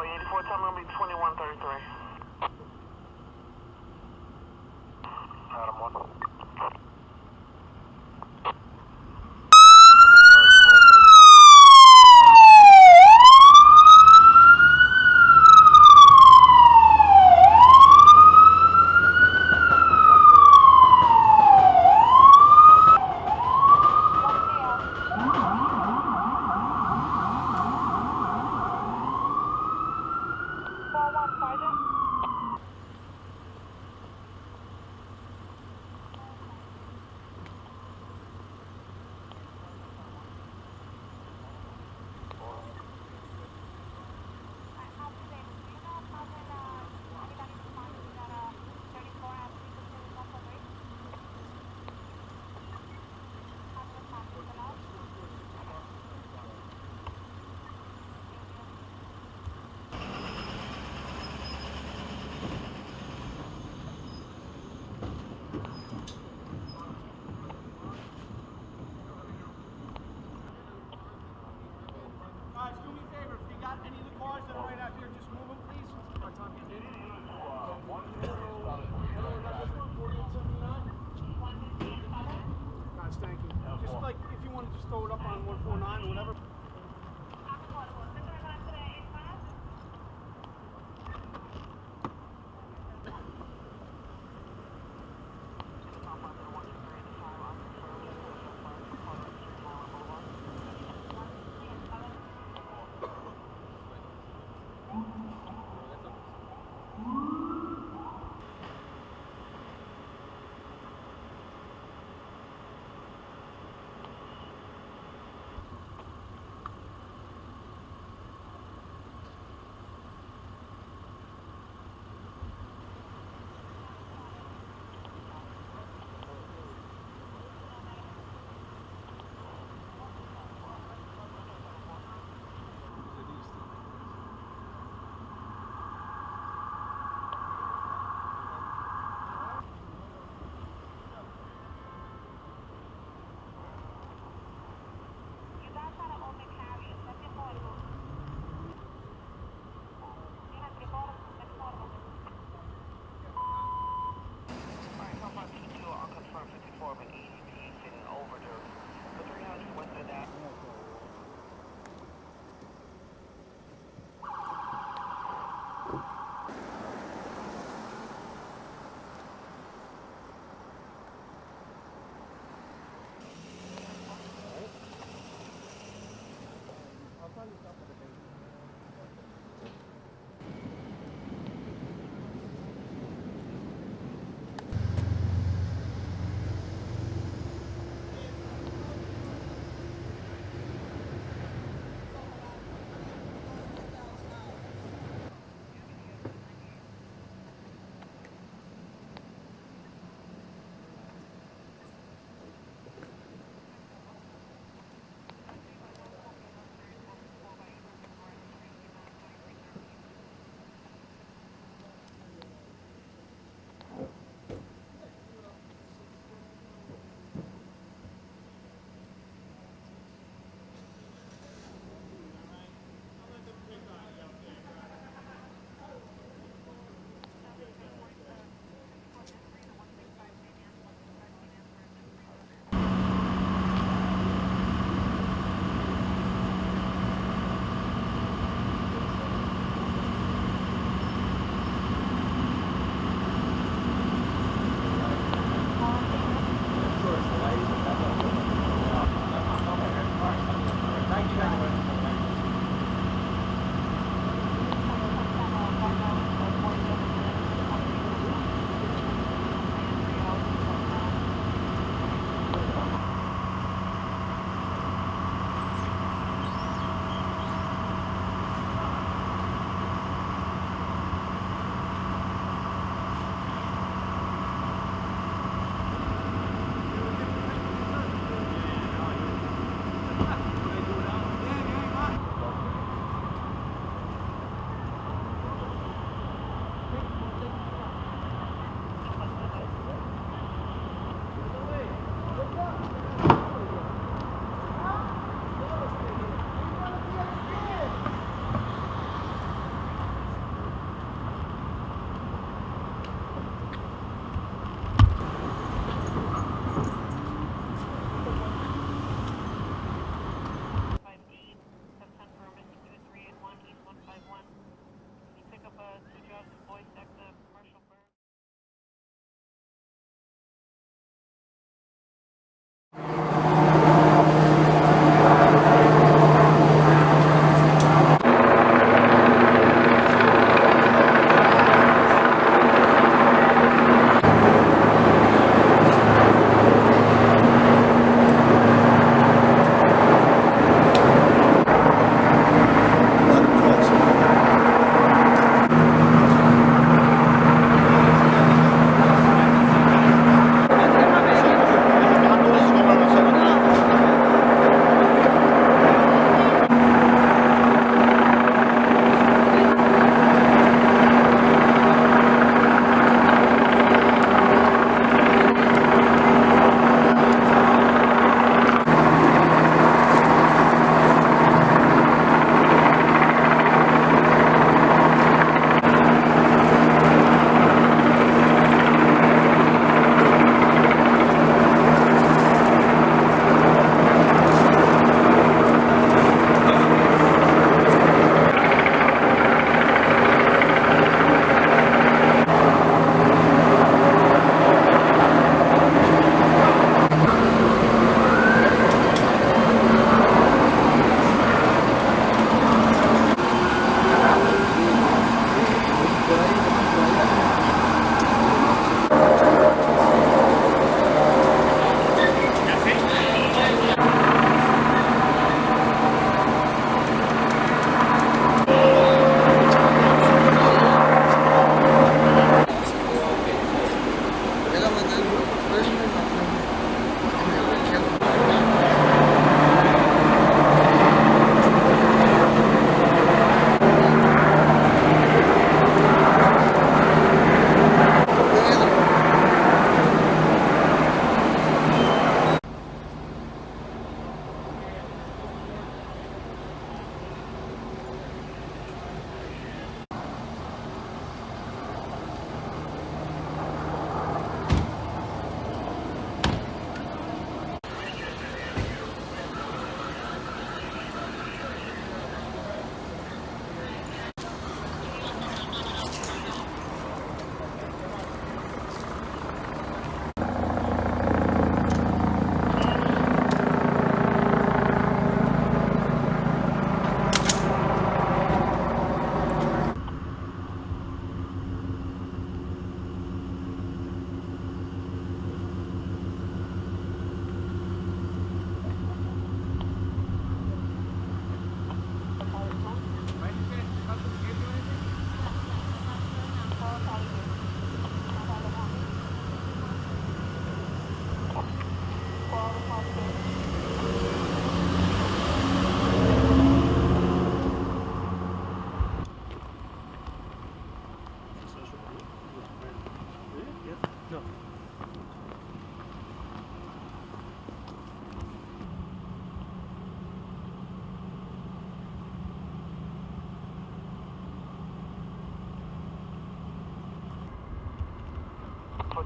84, tell me it'll be 2133. Adam 1.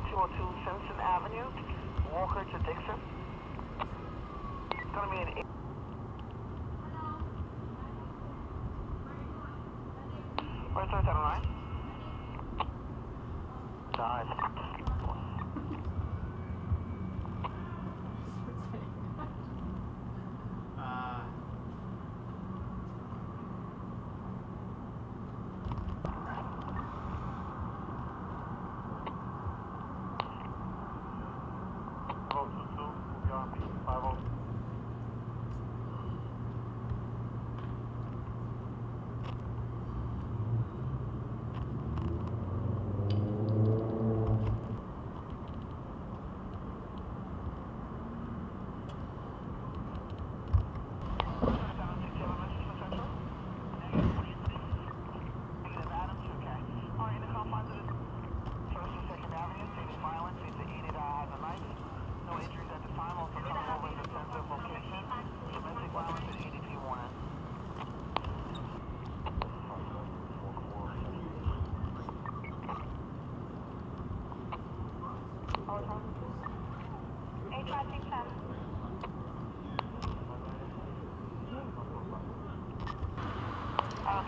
202 Simpson Avenue, Walker to Dixon. It's gonna be an 8. Where's 379? 9.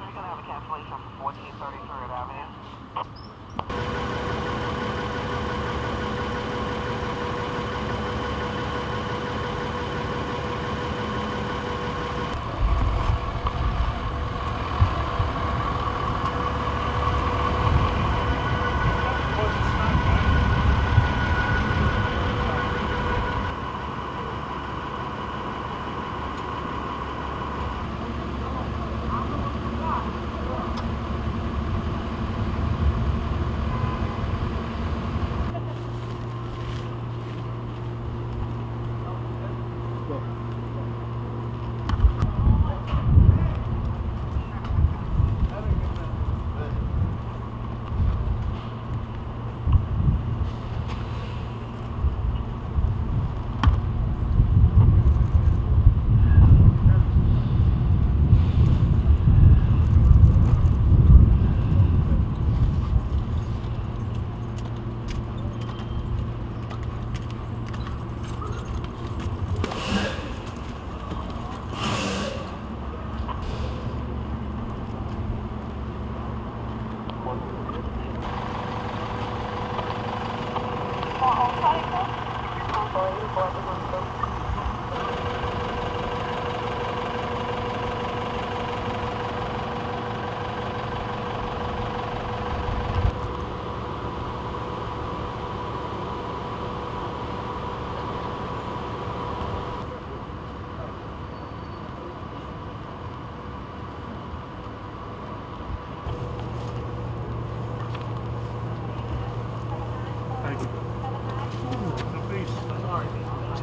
You're gonna have a cancellation for 1433 Avenue.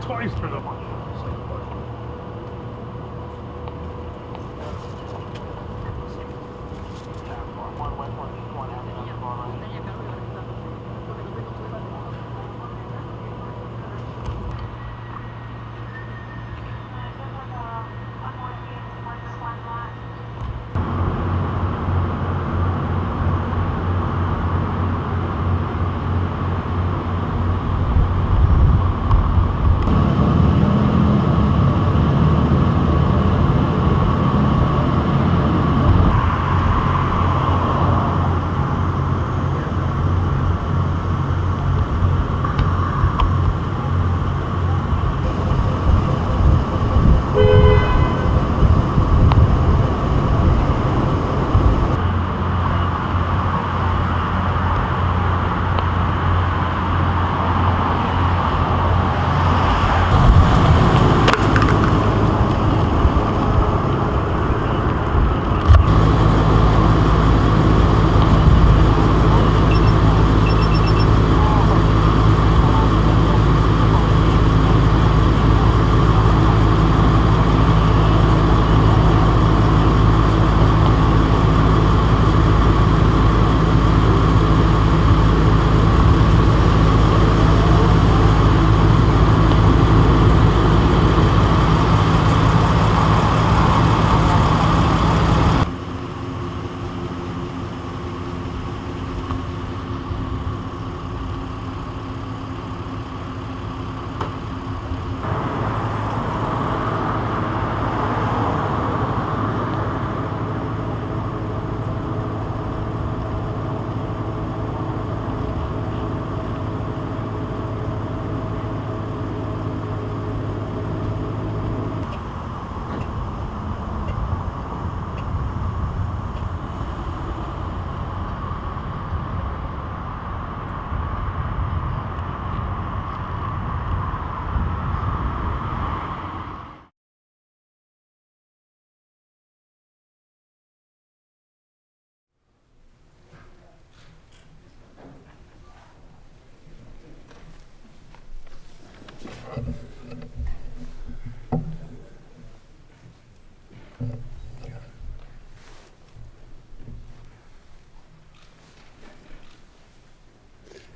Twice for the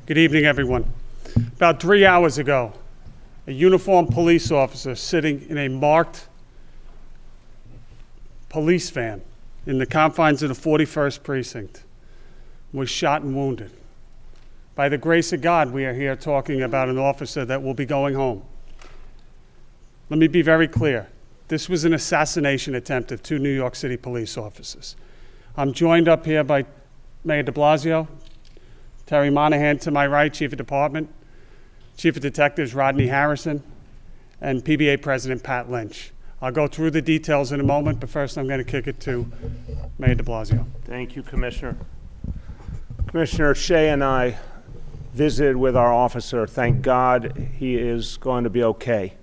Good evening, everyone. About 3 hours ago, a uniformed police officer sitting in a marked police van in the confines of the 41st Precinct was shot and wounded. By the grace of God, we are here talking about an officer that will be going home. Let me be very clear. This was an assassination attempt of 2 New York City police officers. I'm joined up here by Mayor de Blasio, Terry Monahan to my right, Chief of Department, Chief of Detectives Rodney Harrison, and PBA President Pat Lynch. I'll go through the details in a moment, but first I'm going to kick it to Mayor de Blasio. Thank you, Commissioner. Commissioner Shea and I visited with our officer. Thank God he is going to be okay.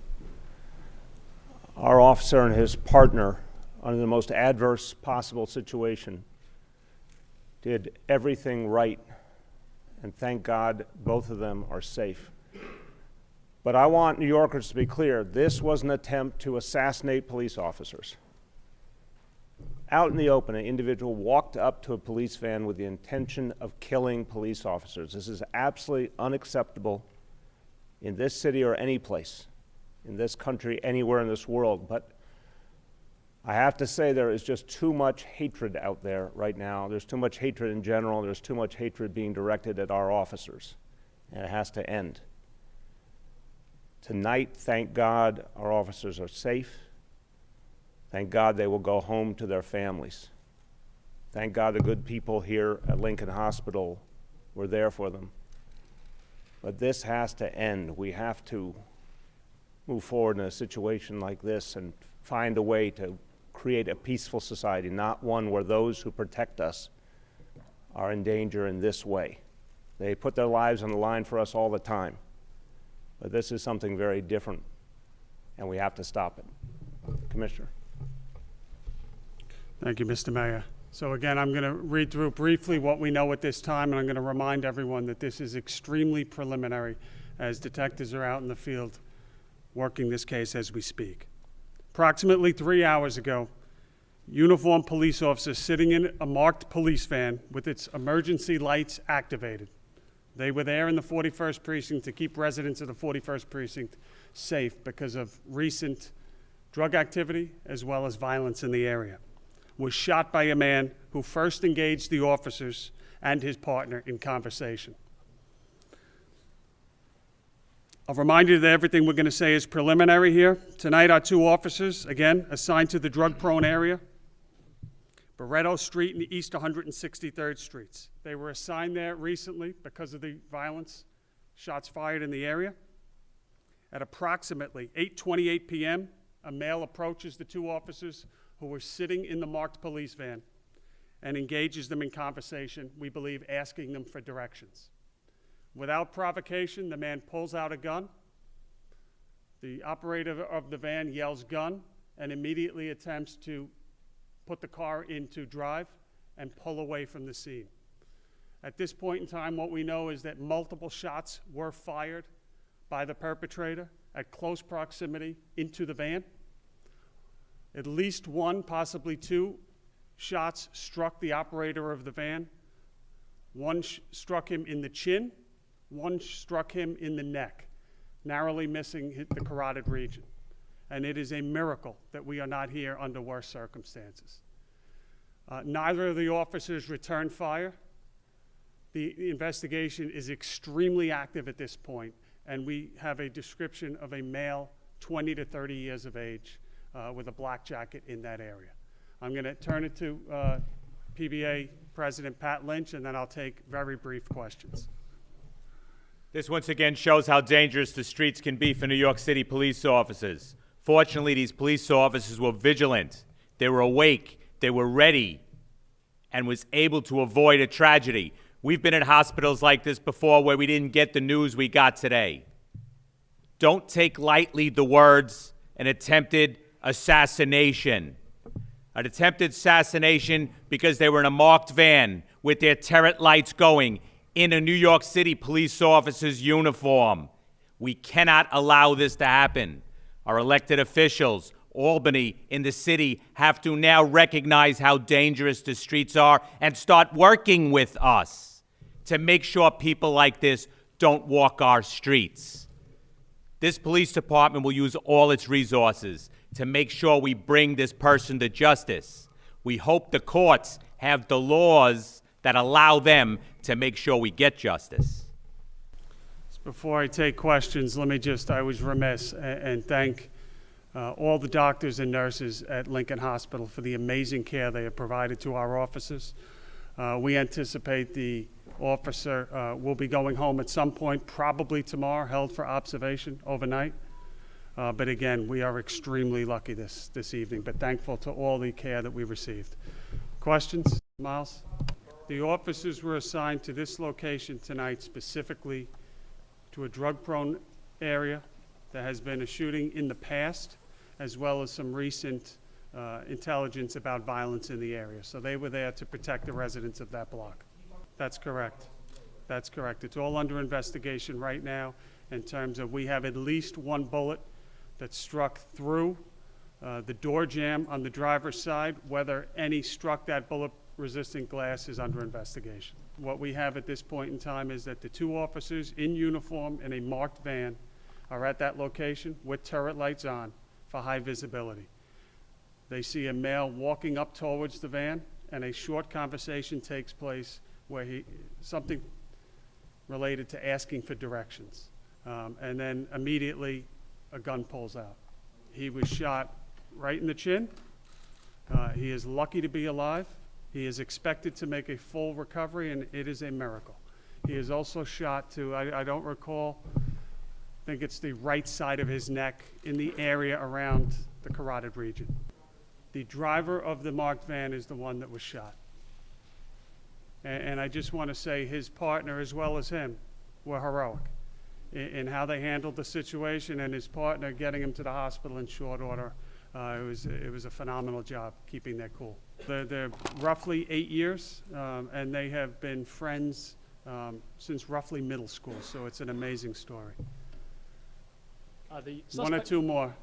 Our officer and his partner, under the most adverse possible situation, did everything right, and thank God both of them are safe. But I want New Yorkers to be clear, this was an attempt to assassinate police officers. Out in the open, an individual walked up to a police van with the intention of killing police officers. This is absolutely unacceptable in this city or any place, in this country, anywhere in this world. But I have to say there is just too much hatred out there right now. There's too much hatred in general. There's too much hatred being directed at our officers, and it has to end. Tonight, thank God, our officers are safe. Thank God they will go home to their families. Thank God the good people here at Lincoln Hospital were there for them. But this has to end. We have to move forward in a situation like this and find a way to create a peaceful society, not one where those who protect us are in danger in this way. They put their lives on the line for us all the time. But this is something very different, and we have to stop it. Commissioner. Thank you, Mr. Mayor. So again, I'm going to read through briefly what we know at this time, and I'm going to remind everyone that this is extremely preliminary as detectives are out in the field working this case as we speak. Approximately 3 hours ago, uniformed police officers sitting in a marked police van with its emergency lights activated. They were there in the 41st Precinct to keep residents of the 41st Precinct safe because of recent drug activity as well as violence in the area. Was shot by a man who first engaged the officers and his partner in conversation. I'll remind you that everything we're going to say is preliminary here. Tonight, our 2 officers, again, assigned to the drug-prone area, Barretto Street and East 163rd Streets. They were assigned there recently because of the violence, shots fired in the area. At approximately 8:28 p.m., a male approaches the 2 officers who were sitting in the marked police van and engages them in conversation, we believe asking them for directions. Without provocation, the man pulls out a gun. The operator of the van yells gun and immediately attempts to put the car into drive and pull away from the scene. At this point in time, what we know is that multiple shots were fired by the perpetrator at close proximity into the van. At least 1, possibly 2 shots struck the operator of the van. 1 struck him in the chin, 1 struck him in the neck, narrowly missing the carotid region. And it is a miracle that we are not here under worse circumstances. Neither of the officers returned fire. The investigation is extremely active at this point, and we have a description of a male 20 to 30 years of age with a black jacket in that area. I'm going to turn it to PBA President Pat Lynch, and then I'll take very brief questions. This once again shows how dangerous the streets can be for New York City police officers. Fortunately, these police officers were vigilant. They were awake. They were ready and was able to avoid a tragedy. We've been in hospitals like this before where we didn't get the news we got today. Don't take lightly the words an attempted assassination. An attempted assassination because they were in a marked van with their turret lights going in a New York City police officer's uniform. We cannot allow this to happen. Our elected officials, Albany, in the city, have to now recognize how dangerous the streets are and start working with us. to make sure people like this don't walk our streets. This police department will use all its resources to make sure we bring this person to justice. We hope the courts have the laws that allow them to make sure we get justice. Before I take questions, let me just, I was remiss and thank all the doctors and nurses at Lincoln Hospital for the amazing care they have provided to our officers. We anticipate the officer will be going home at some point, probably tomorrow, held for observation overnight. But again, we are extremely lucky this evening, but thankful to all the care that we received. Questions, Miles? The officers were assigned to this location tonight specifically to a drug-prone area. There has been a shooting in the past, as well as some recent intelligence about violence in the area. So they were there to protect the residents of that block. That's correct. That's correct. It's all under investigation right now in terms of we have at least one bullet that struck through the door jamb on the driver's side. Whether any struck that bullet-resistant glass is under investigation. What we have at this point in time is that the two officers in uniform in a marked van are at that location with turret lights on for high visibility. They see a male walking up towards the van, and a short conversation takes place where something related to asking for directions. And then immediately a gun pulls out. He was shot right in the chin. He is lucky to be alive. He is expected to make a full recovery, and it is a miracle. He is also shot to, I don't recall, I think it's the right side of his neck in the area around the carotid region. The driver of the marked van is the one that was shot. And I just want to say his partner, as well as him, were heroic in how they handled the situation, and his partner getting him to the hospital in short order. It was a phenomenal job keeping their cool. They're roughly 8 years, and they have been friends since roughly middle school, so it's an amazing story. One or two more.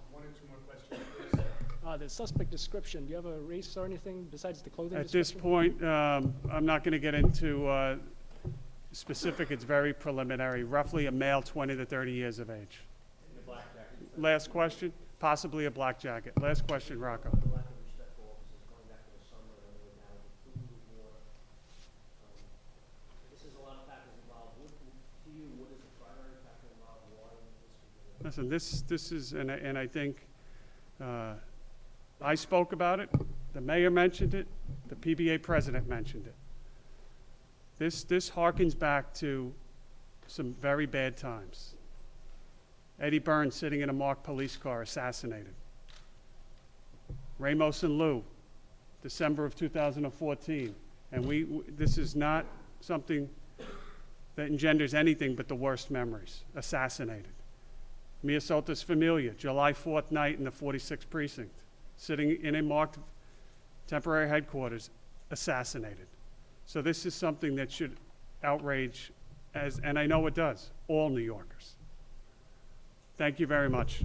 The suspect description, do you have a race or anything besides the clothing At this description? point, I'm not going to get into specific. It's very preliminary. Roughly a male, 20 to 30 years of age. Last question. Possibly a black jacket. Last question, Rocco. Listen, this is, and I think I spoke about it. The mayor mentioned it. The PBA president mentioned it. This harkens back to some very bad times. Eddie Burns sitting in a marked police car, assassinated. Ramos and Lou, December of 2014. And this is not something that engenders anything but the worst memories. Assassinated. Mia Sota's Familia, July 4th night in the 46th precinct, sitting in a marked temporary headquarters, assassinated. So this is something that should outrage, and I know it does, all New Yorkers. Thank you very much.